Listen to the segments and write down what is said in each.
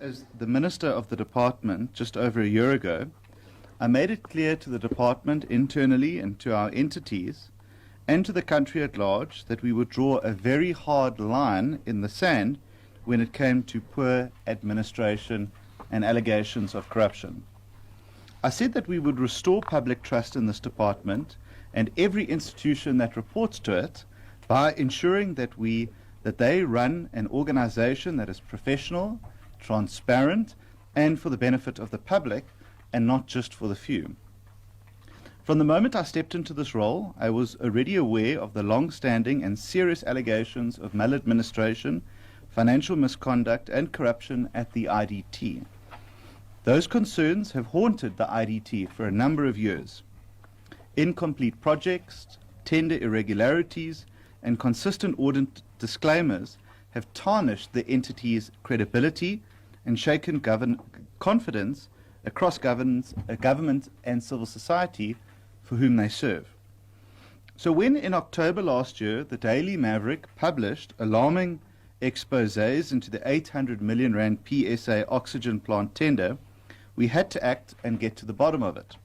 As the Minister of the Department just over a year ago, I made it clear to the Department internally and to our entities and to the country at large that we would draw a very hard line in the sand when it came to poor administration and allegations of corruption. I said that we would restore public trust in this department and every institution that reports to it by ensuring that they run an organization that is professional, transparent, and for the benefit of the public, and not just for the few. From the moment I stepped into this role, I was already aware of the long-standing and serious allegations of maladministration, financial misconduct, and corruption at the IDT. Those concerns have haunted the IDT for a number of years. Incomplete projects, tender irregularities, and consistent audit disclaimers have tarnished the entity's credibility and shaken confidence across government and civil society for whom they serve. So when in October last year the Daily Maverick published alarming exposés into the 800 million rand PSA Oxygen Plant tender, we had to act and get to the bottom of it.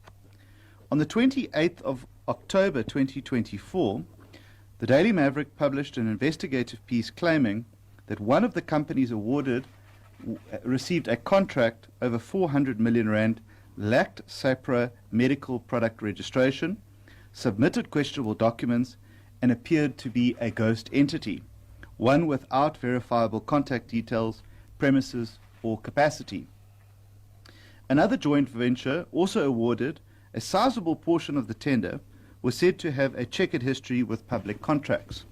On the 28th of October 2024, the Daily Maverick published an investigative piece claiming that one of the companies received a contract over 400 million rand, lacked SAPRA medical product registration, submitted questionable documents, and appeared to be a ghost entity, one without verifiable contact details, premises, or capacity. Another joint venture, also awarded a sizable portion of the tender, was said to have a checkered history with public contracts.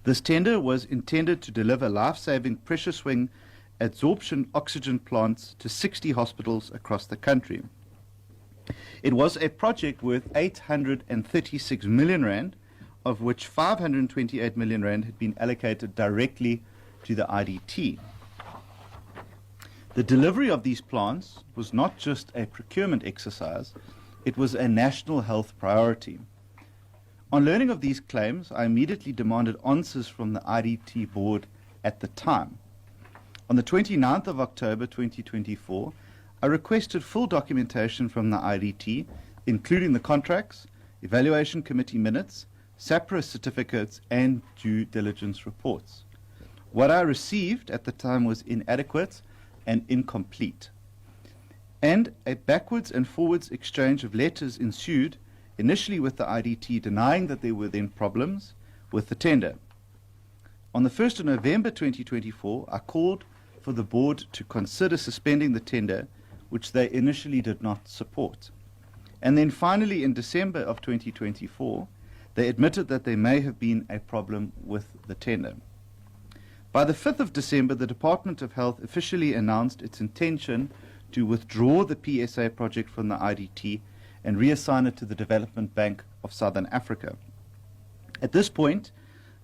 This tender was intended to deliver life-saving pressure swing adsorption oxygen plants to 60 hospitals across the country. It was a project worth 836 million rand, of which 528 million rand had been allocated directly to the IDT. The delivery of these plants was not just a procurement exercise, it was a national health priority. On learning of these claims, I immediately demanded answers from the IDT board at the time. On the 29th of October 2024, I requested full documentation from the IDT, including the contracts, evaluation committee minutes, SAPRA certificates, and due diligence reports. What I received at the time was inadequate and incomplete. And a backwards and forwards exchange of letters ensued, initially with the IDT denying that there were then problems with the tender. On the 1st of November 2024, I called for the board to consider suspending the tender, which they initially did not support. And then finally in December of 2024, they admitted that there may have been a problem with the tender. By the 5th of December, the Department of Health officially announced its intention to withdraw the PSA project from the IDT and reassign it to the Development Bank of Southern Africa. At this point,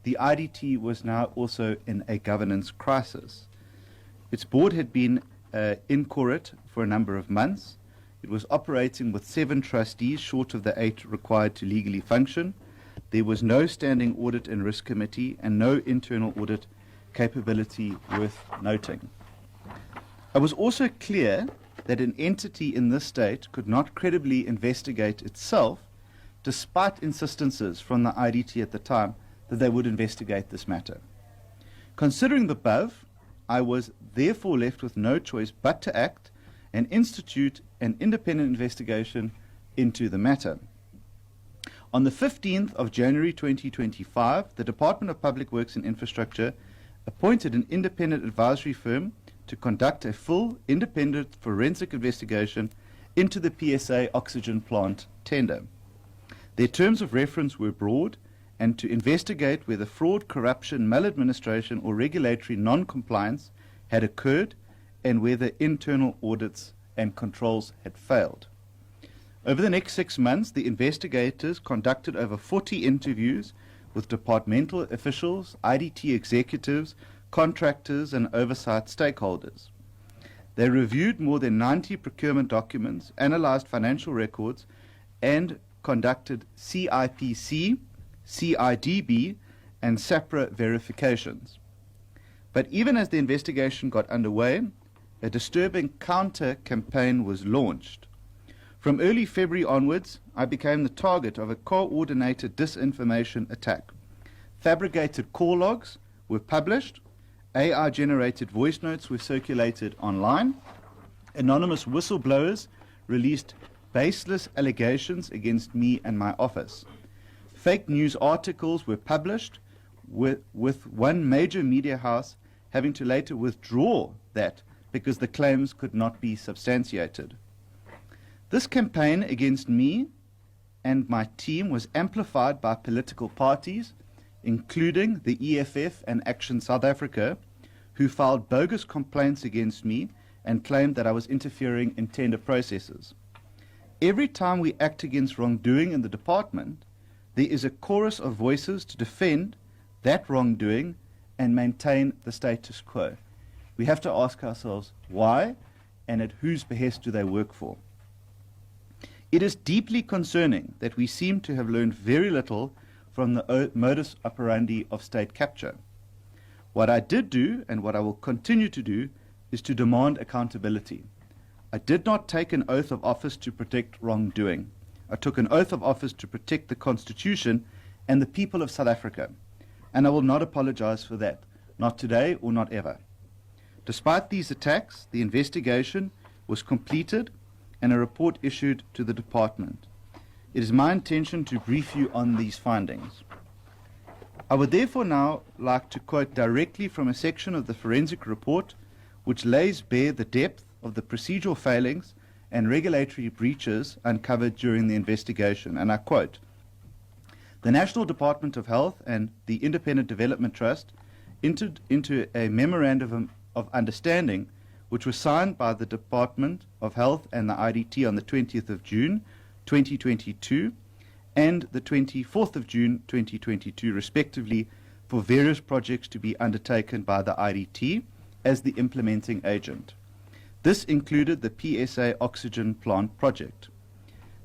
the IDT was now also in a governance crisis. Its board had been inchoate for a number of months. It was operating with 7 trustees short of the 8 required to legally function. There was no standing audit and risk committee and no internal audit capability worth noting. I was also clear that an entity in this state could not credibly investigate itself, despite insistences from the IDT at the time that they would investigate this matter. Considering the above, I was therefore left with no choice but to act and institute an independent investigation into the matter. On the 15th of January 2025, the Department of Public Works and Infrastructure appointed an independent advisory firm to conduct a full independent forensic investigation into the PSA Oxygen Plant tender. Their terms of reference were broad, and to investigate whether fraud, corruption, maladministration, or regulatory non-compliance had occurred and whether internal audits and controls had failed. Over the next 6 months, the investigators conducted over 40 interviews with departmental officials, IDT executives, contractors, and oversight stakeholders. They reviewed more than 90 procurement documents, analyzed financial records, and conducted CIPC, CIDB, and SAPRA verifications. But even as the investigation got underway, a disturbing counter-campaign was launched. From early February onwards, I became the target of a coordinated disinformation attack. Fabricated call logs were published, AI-generated voice notes were circulated online, anonymous whistleblowers released baseless allegations against me and my office. Fake news articles were published, with one major media house having to later withdraw that because the claims could not be substantiated. This campaign against me and my team was amplified by political parties, including the EFF and Action South Africa, who filed bogus complaints against me and claimed that I was interfering in tender processes. Every time we act against wrongdoing in the department, there is a chorus of voices to defend that wrongdoing and maintain the status quo. We have to ask ourselves why and at whose behest do they work for. It is deeply concerning that we seem to have learned very little from the modus operandi of state capture. What I did do and what I will continue to do is to demand accountability. I did not take an oath of office to protect wrongdoing. I took an oath of office to protect the Constitution and the people of South Africa, and I will not apologize for that, not today or not ever. Despite these attacks, the investigation was completed and a report issued to the department. It is my intention to brief you on these findings. I would therefore now like to quote directly from a section of the forensic report which lays bare the depth of the procedural failings and regulatory breaches uncovered during the investigation, and I quote, "The National Department of Health and the Independent Development Trust entered into a memorandum of understanding which was signed by the Department of Health and the IDT on the 20th of June 2022 and the 24th of June 2022 respectively for various projects to be undertaken by the IDT as the implementing agent. This included the PSA Oxygen Plant project.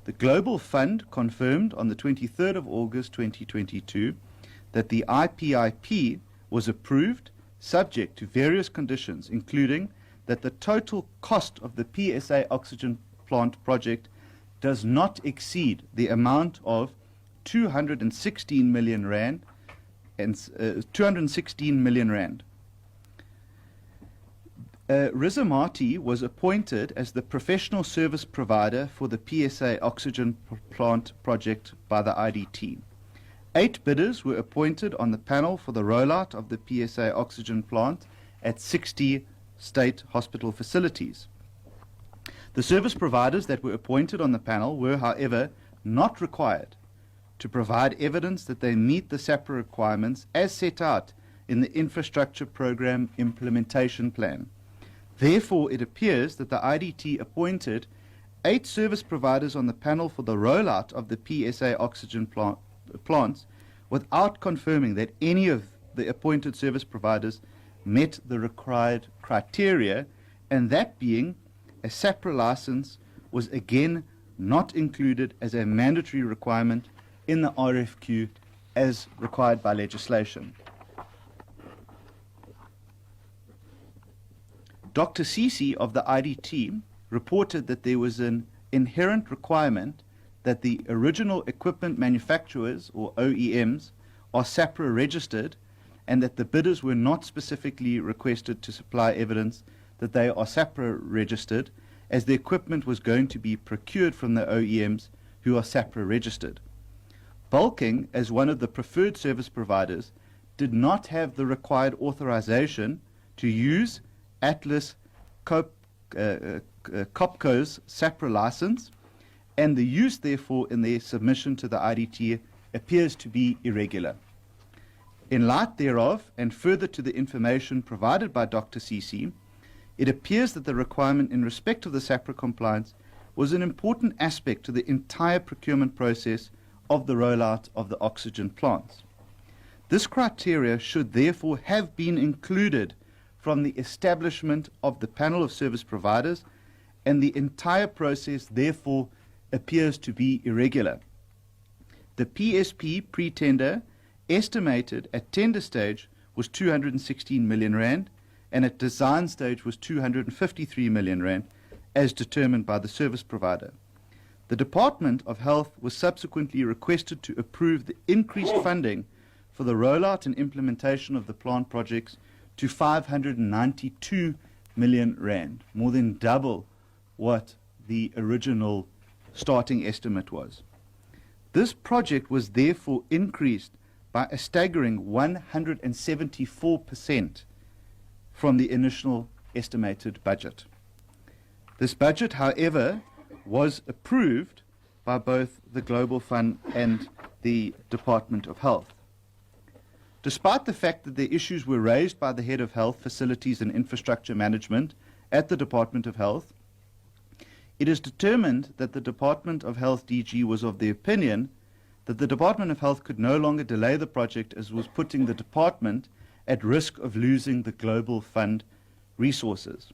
The Global Fund confirmed on the 23rd of August 2022 that the IPIP was approved subject to various conditions, including that the total cost of the PSA Oxygen Plant project does not exceed the amount of 216 million rand and 216 million rand. Rizamati was appointed as the professional service provider for the PSA Oxygen Plant project by the IDT. 8 bidders were appointed on the panel for the rollout of the PSA Oxygen Plant at 60 state hospital facilities. The service providers that were appointed on the panel were, however, not required to provide evidence that they meet the SAPRA requirements as set out in the Infrastructure Program Implementation Plan. Therefore, it appears that the IDT appointed 8 service providers on the panel for the rollout of the PSA oxygen plants without confirming that any of the appointed service providers met the required criteria, and that being a SAPRA license was again not included as a mandatory requirement in the RFQ as required by legislation. Dr. Sisi of the IDT reported that there was an inherent requirement that the original equipment manufacturers, or OEMs, are SAPRA registered, and that the bidders were not specifically requested to supply evidence that they are SAPRA registered, as the equipment was going to be procured from the OEMs who are SAPRA registered. Bulking, as one of the preferred service providers, did not have the required authorization to use Atlas Copco's SAPRA license, and the use, therefore, in their submission to the IDT appears to be irregular. In light thereof, and further to the information provided by Dr. Sisi, it appears that the requirement in respect of the SAPRA compliance was an important aspect to the entire procurement process of the rollout of the oxygen plants. This criteria should therefore have been included from the establishment of the panel of service providers, and the entire process therefore appears to be irregular. The PSP pre-tender estimated at tender stage was 216 million rand, and at design stage was 253 million rand, as determined by the service provider. The Department of Health was subsequently requested to approve the increased funding for the rollout and implementation of the plant projects to 592 million rand, more than double what the original starting estimate was. This project was therefore increased by a staggering 174% from the initial estimated budget. This budget, however, was approved by both the Global Fund and the Department of Health. Despite the fact that the issues were raised by the Head of Health, Facilities and Infrastructure Management at the Department of Health, it is determined that the Department of Health DG was of the opinion that the Department of Health could no longer delay the project as was putting the department at risk of losing the Global Fund resources.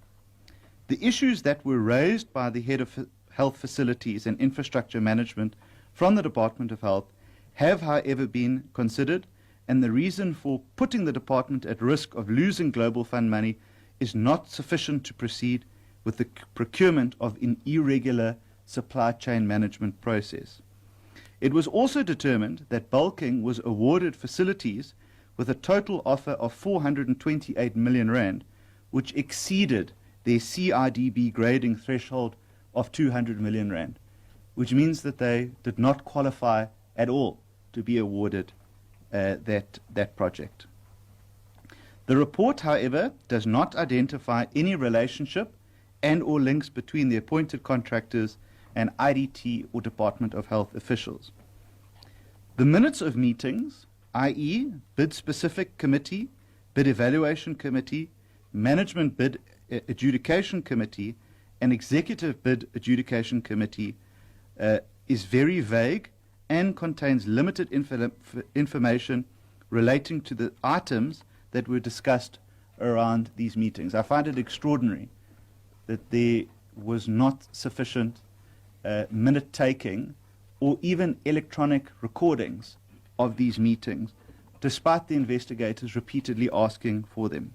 The issues that were raised by the Head of Health Facilities and Infrastructure Management from the Department of Health have, however, been considered, and the reason for putting the department at risk of losing Global Fund money is not sufficient to proceed with the procurement of an irregular supply chain management process. It was also determined that bulking was awarded facilities with a total offer of 428 million rand, which exceeded their CIDB grading threshold of 200 million rand, which means that they did not qualify at all to be awarded that project. The report, however, does not identify any relationship and or links between the appointed contractors and IDT or Department of Health officials. The minutes of meetings, i.e. bid-specific committee, bid evaluation committee, management bid adjudication committee, and executive bid adjudication committee, is very vague and contains limited information relating to the items that were discussed around these meetings. I find it extraordinary that there was not sufficient minute-taking or even electronic recordings of these meetings, despite the investigators repeatedly asking for them.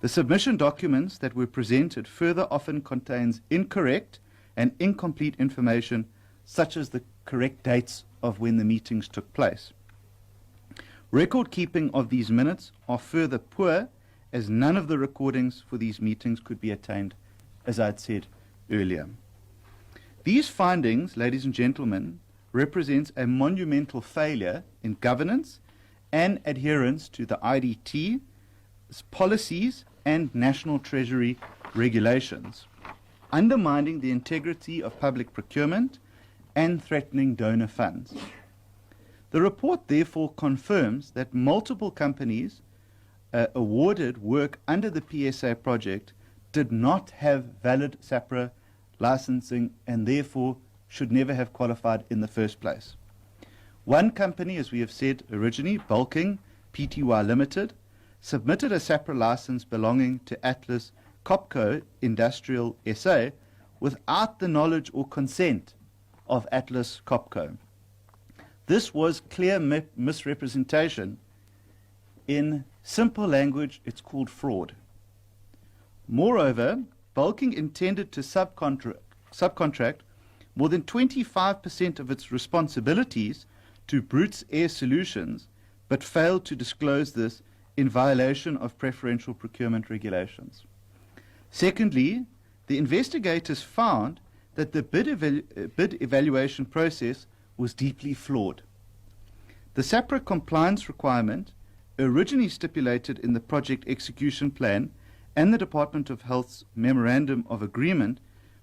The submission documents that were presented further often contains incorrect and incomplete information, such as the correct dates of when the meetings took place. Record keeping of these minutes are further poor, as none of the recordings for these meetings could be attained, as I had said earlier. These findings, ladies and gentlemen, represents a monumental failure in governance and adherence to the IDT policies and National Treasury regulations, undermining the integrity of public procurement and threatening donor funds. The report therefore confirms that multiple companies awarded work under the PSA project did not have valid SAPRA licensing and therefore should never have qualified in the first place. One company, as we have said originally, Bulking Pty Limited, submitted a SAPRA license belonging to Atlas Copco Industrial SA without the knowledge or consent of Atlas Copco. This was clear misrepresentation. In simple language, it's called fraud. Moreover, Bulking intended to subcontract more than 25% of its responsibilities to Brutes Air Solutions, but failed to disclose this in violation of preferential procurement regulations. Secondly, the investigators found that the bid evaluation process was deeply flawed. The SAPRA compliance requirement, originally stipulated in the project execution plan and the Department of Health's Memorandum of Agreement,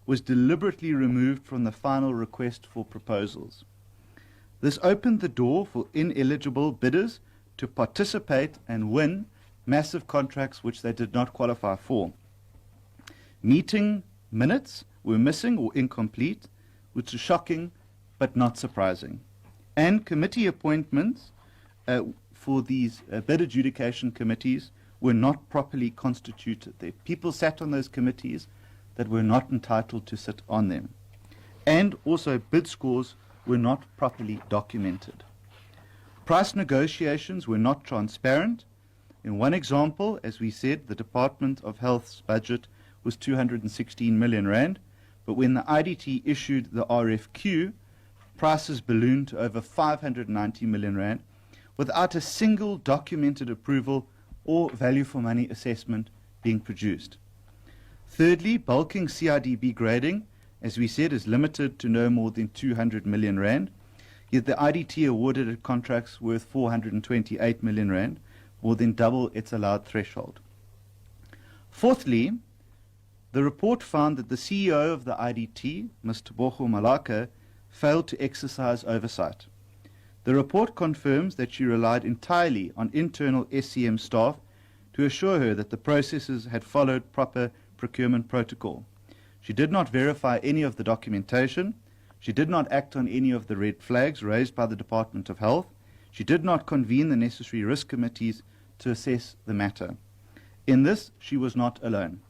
was deliberately removed from the final request for proposals. This opened the door for ineligible bidders to participate and win massive contracts which they did not qualify for. Meeting minutes were missing or incomplete, which is shocking but not surprising. And committee appointments for these bid adjudication committees were not properly constituted. The people sat on those committees that were not entitled to sit on them. And also bid scores were not properly documented. Price negotiations were not transparent, In one example, as we said, the Department of Health's budget was 216 million rand, but when the IDT issued the RFQ, prices ballooned to over 590 million rand without a single documented approval or value for money assessment being produced. Thirdly, bulking CIDB grading, as we said, is limited to no more than 200 million rand, yet the IDT awarded it contracts worth 428 million rand, more than double its allowed threshold. Fourthly, the report found that the CEO of the IDT, Mr. Bogo Malaka, failed to exercise oversight. The report confirms that she relied entirely on internal SCM staff to assure her that the processes had followed proper procurement protocol. She did not verify any of the documentation. She did not act on any of the red flags raised by the Department of Health. She did not convene the necessary risk committees to assess the matter. In this, she was not alone.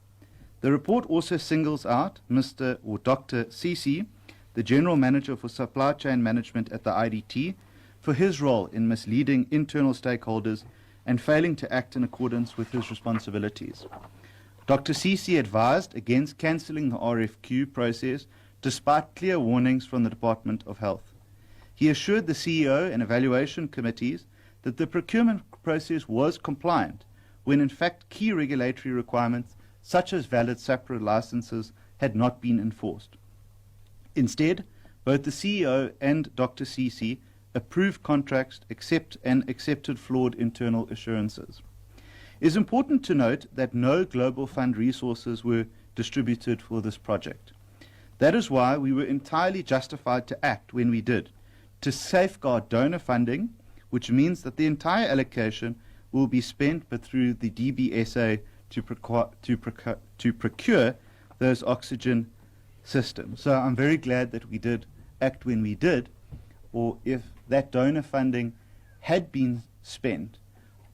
The report also singles out Mr. or Dr. Sisi, the General Manager for Supply Chain Management at the IDT, for his role in misleading internal stakeholders and failing to act in accordance with his responsibilities. Dr. Sisi advised against cancelling the RFQ process despite clear warnings from the Department of Health. He assured the CEO and evaluation committees that the procurement process was compliant, when in fact key regulatory requirements such as valid SAPRA licenses had not been enforced. Instead, both the CEO and Dr. Sisi approved contracts and accepted flawed internal assurances. It is important to note that no global fund resources were distributed for this project. That is why we were entirely justified to act when we did, to safeguard donor funding, which means that the entire allocation will be spent but through the DBSA to procure those oxygen systems. So I'm very glad that we did act when we did, or if that donor funding had been spent,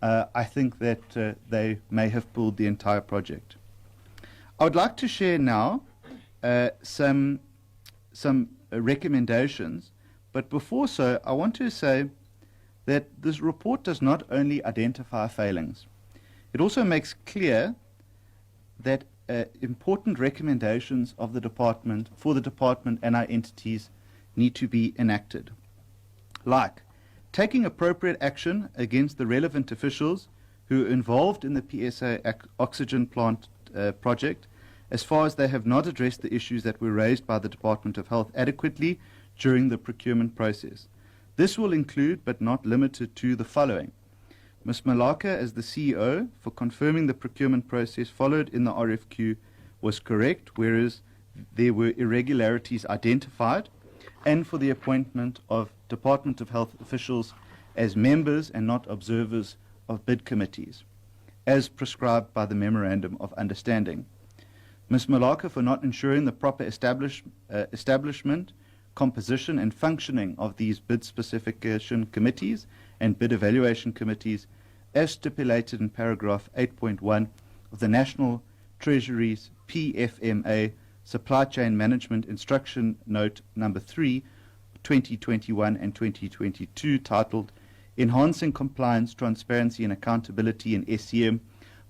I think that they may have pulled the entire project. I would like to share now some recommendations, but before so, I want to say that this report does not only identify failings, it also makes clear that important recommendations of the department, for the department and our entities, need to be enacted. Like taking appropriate action against the relevant officials who are involved in the PSA Oxygen Plant project, as far as they have not addressed the issues that were raised by the Department of Health adequately during the procurement process. This will include, but not limited to, the following. Ms. Malaka, as the CEO, for confirming the procurement process followed in the RFQ was correct, whereas there were irregularities identified, and for the appointment of Department of Health officials as members and not observers of bid committees, as prescribed by the Memorandum of Understanding. Ms. Malaka, for not ensuring the proper establishment, composition and functioning of these bid specification committees and bid evaluation committees as stipulated in paragraph 8.1 of the National Treasury's PFMA Supply Chain Management Instruction Note number 3, 2021 and 2022, titled Enhancing Compliance, Transparency and Accountability in SCM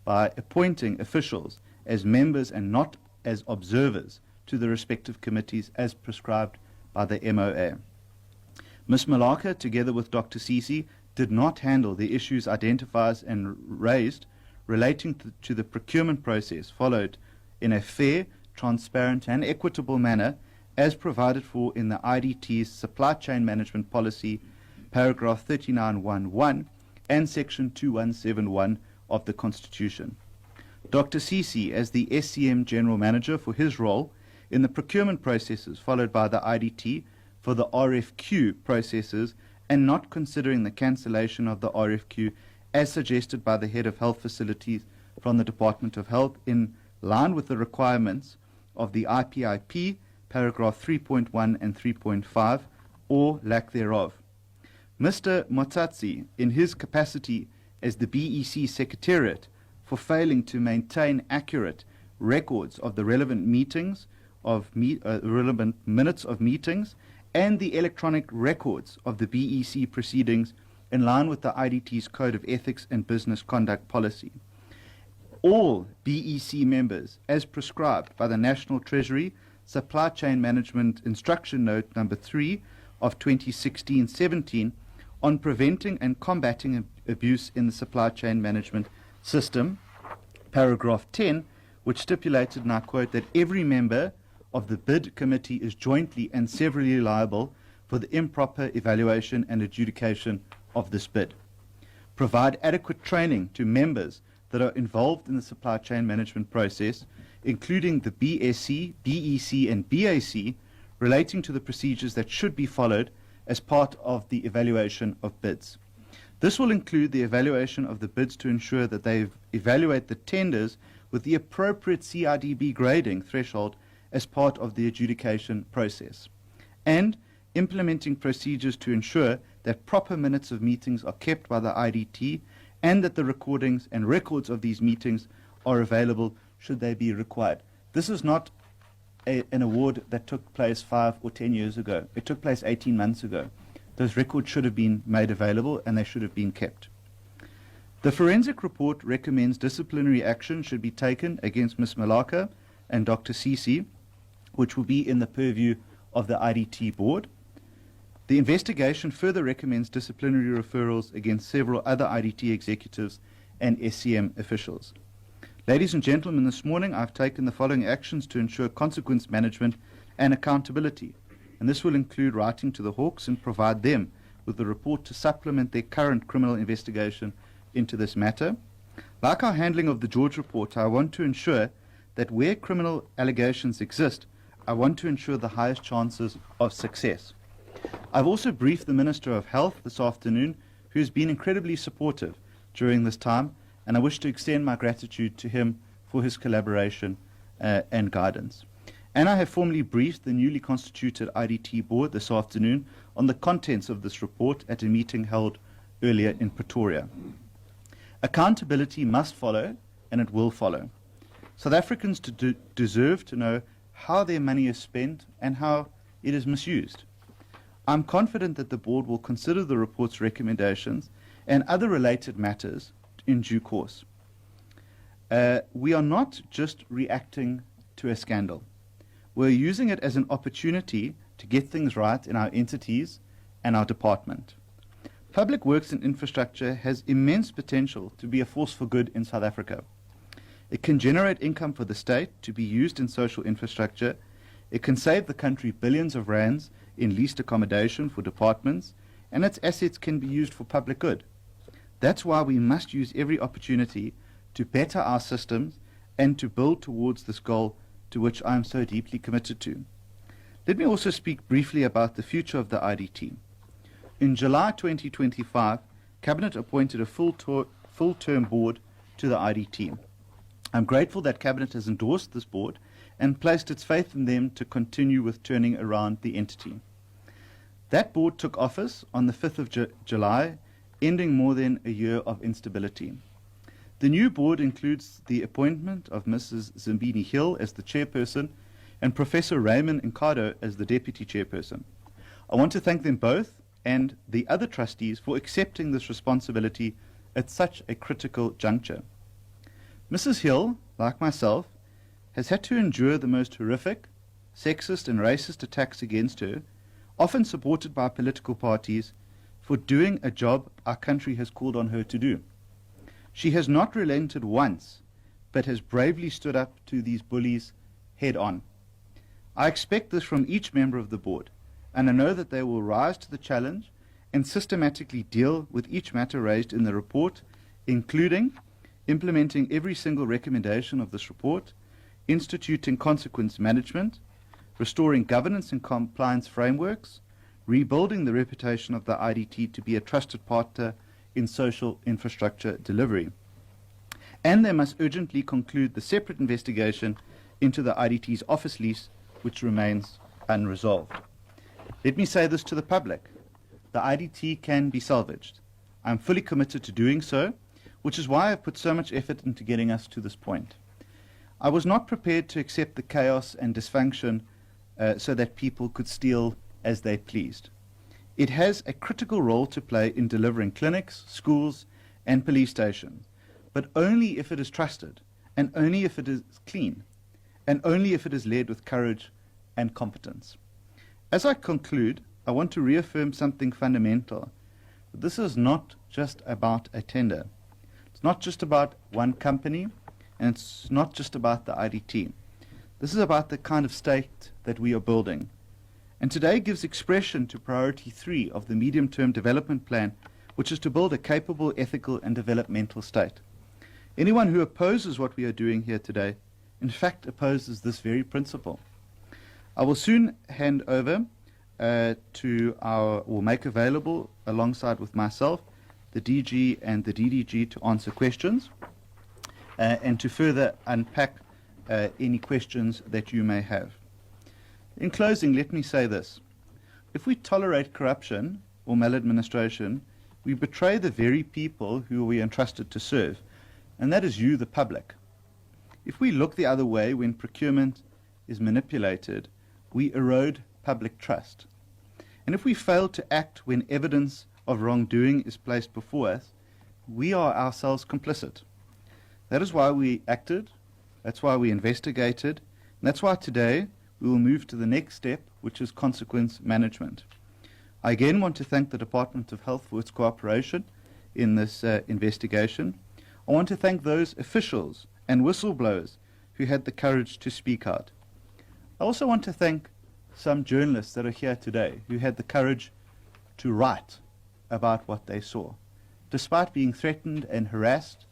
by appointing officials as members and not as observers to the respective committees as prescribed by the MOA. Ms. Malaka, together with Dr. Sisi, did not handle the issues identified and raised relating to the procurement process followed in a fair, transparent and equitable manner as provided for in the IDT's Supply Chain Management Policy, paragraph 39.1.1 and section 2171 of the Constitution. Dr. Sisi, as the SCM General Manager, for his role in the procurement processes followed by the IDT for the RFQ processes and not considering the cancellation of the RFQ as suggested by the Head of Health Facilities from the Department of Health in line with the requirements of the IPIP, paragraph 3.1 and 3.5, or lack thereof. Mr. Motsatsi, in his capacity as the BEC Secretariat, for failing to maintain accurate records of the relevant meetings, relevant minutes of meetings, and the electronic records of the BEC proceedings in line with the IDT's Code of Ethics and Business Conduct Policy. All BEC members, as prescribed by the National Treasury Supply Chain Management Instruction Note number 3 of 2016-17 on preventing and combating abuse in the supply chain management system, paragraph 10, which stipulated, and I quote, that every member of the bid committee is jointly and severally liable for the improper evaluation and adjudication of this bid. Provide adequate training to members that are involved in the supply chain management process, including the BSc, BEC, and BAC, relating to the procedures that should be followed as part of the evaluation of bids. This will include the evaluation of the bids to ensure that they evaluate the tenders with the appropriate CIDB grading threshold as part of the adjudication process, and implementing procedures to ensure that proper minutes of meetings are kept by the IDT and that the recordings and records of these meetings are available should they be required. This is not an award that took place 5 or 10 years ago. It took place 18 months ago. Those records should have been made available and they should have been kept. The forensic report recommends disciplinary action should be taken against Ms. Malaka and Dr. Sisi, which will be in the purview of the IDT board. The investigation further recommends disciplinary referrals against several other IDT executives and SCM officials. Ladies and gentlemen, this morning I've taken the following actions to ensure consequence management and accountability, and this will include writing to the Hawks and provide them with a report to supplement their current criminal investigation into this matter. Like our handling of the George report, I want to ensure that where criminal allegations exist, I want to ensure the highest chances of success. I've also briefed the Minister of Health this afternoon, who has been incredibly supportive during this time, and I wish to extend my gratitude to him for his collaboration and guidance. And I have formally briefed the newly constituted IDT board this afternoon on the contents of this report at a meeting held earlier in Pretoria. Accountability must follow, and it will follow. South Africans deserve to know how their money is spent and how it is misused. I'm confident that the board will consider the report's recommendations and other related matters in due course. We are not just reacting to a scandal. We're using it as an opportunity to get things right in our entities and our department. Public works and infrastructure has immense potential to be a force for good in South Africa. It can generate income for the state to be used in social infrastructure. It can save the country billions of rands in leased accommodation for departments, and its assets can be used for public good. That's why we must use every opportunity to better our systems and to build towards this goal to which I am so deeply committed to. Let me also speak briefly about the future of the IDT. In July 2025, Cabinet appointed a full-term board to the IDT. I'm grateful that Cabinet has endorsed this board and placed its faith in them to continue with turning around the entity. That board took office on the 5th of July, ending more than a year of instability. The new board includes the appointment of Mrs. Zimbini Hill as the chairperson and Professor Raymond Nkado as the deputy chairperson. I want to thank them both and the other trustees for accepting this responsibility at such a critical juncture. Mrs. Hill, like myself, has had to endure the most horrific, sexist and racist attacks against her, often supported by political parties, for doing a job our country has called on her to do. She has not relented once, but has bravely stood up to these bullies head on. I expect this from each member of the board, and I know that they will rise to the challenge and systematically deal with each matter raised in the report, including implementing every single recommendation of this report, instituting consequence management, restoring governance and compliance frameworks, rebuilding the reputation of the IDT to be a trusted partner in social infrastructure delivery. And they must urgently conclude the separate investigation into the IDT's office lease, which remains unresolved. Let me say this to the public. The IDT can be salvaged. I'm fully committed to doing so, which is why I've put so much effort into getting us to this point. I was not prepared to accept the chaos and dysfunction so that people could steal as they pleased. It has a critical role to play in delivering clinics, schools, and police stations, but only if it is trusted, and only if it is clean, and only if it is led with courage and competence. As I conclude, I want to reaffirm something fundamental. This is not just about a tender. It's not just about one company, and it's not just about the IDT. This is about the kind of state that we are building. And today gives expression to priority 3 of the medium-term development plan, which is to build a capable, ethical, and developmental state. Anyone who opposes what we are doing here today, in fact, opposes this very principle. I will soon hand over will make available, alongside with myself, the DG and the DDG to answer questions and to further unpack any questions that you may have. In closing, let me say this. If we tolerate corruption or maladministration, we betray the very people who we are entrusted to serve, and that is you, the public. If we look the other way when procurement is manipulated, we erode public trust. And if we fail to act when evidence of wrongdoing is placed before us, we are ourselves complicit. That is why we acted, that's why we investigated, and that's why today we will move to the next step, which is consequence management. I again want to thank the Department of Health for its cooperation in this investigation. I want to thank those officials and whistleblowers who had the courage to speak out. I also want to thank some journalists that are here today who had the courage to write about what they saw. Despite being threatened and harassed,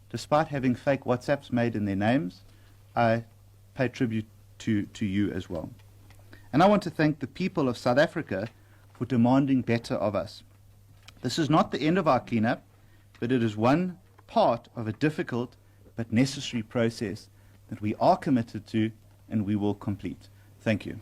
despite having fake WhatsApps made in their names, I pay tribute to you as well. And I want to thank the people of South Africa for demanding better of us. This is not the end of our cleanup, but it is one part of a difficult but necessary process that we are committed to and we will complete. Thank you.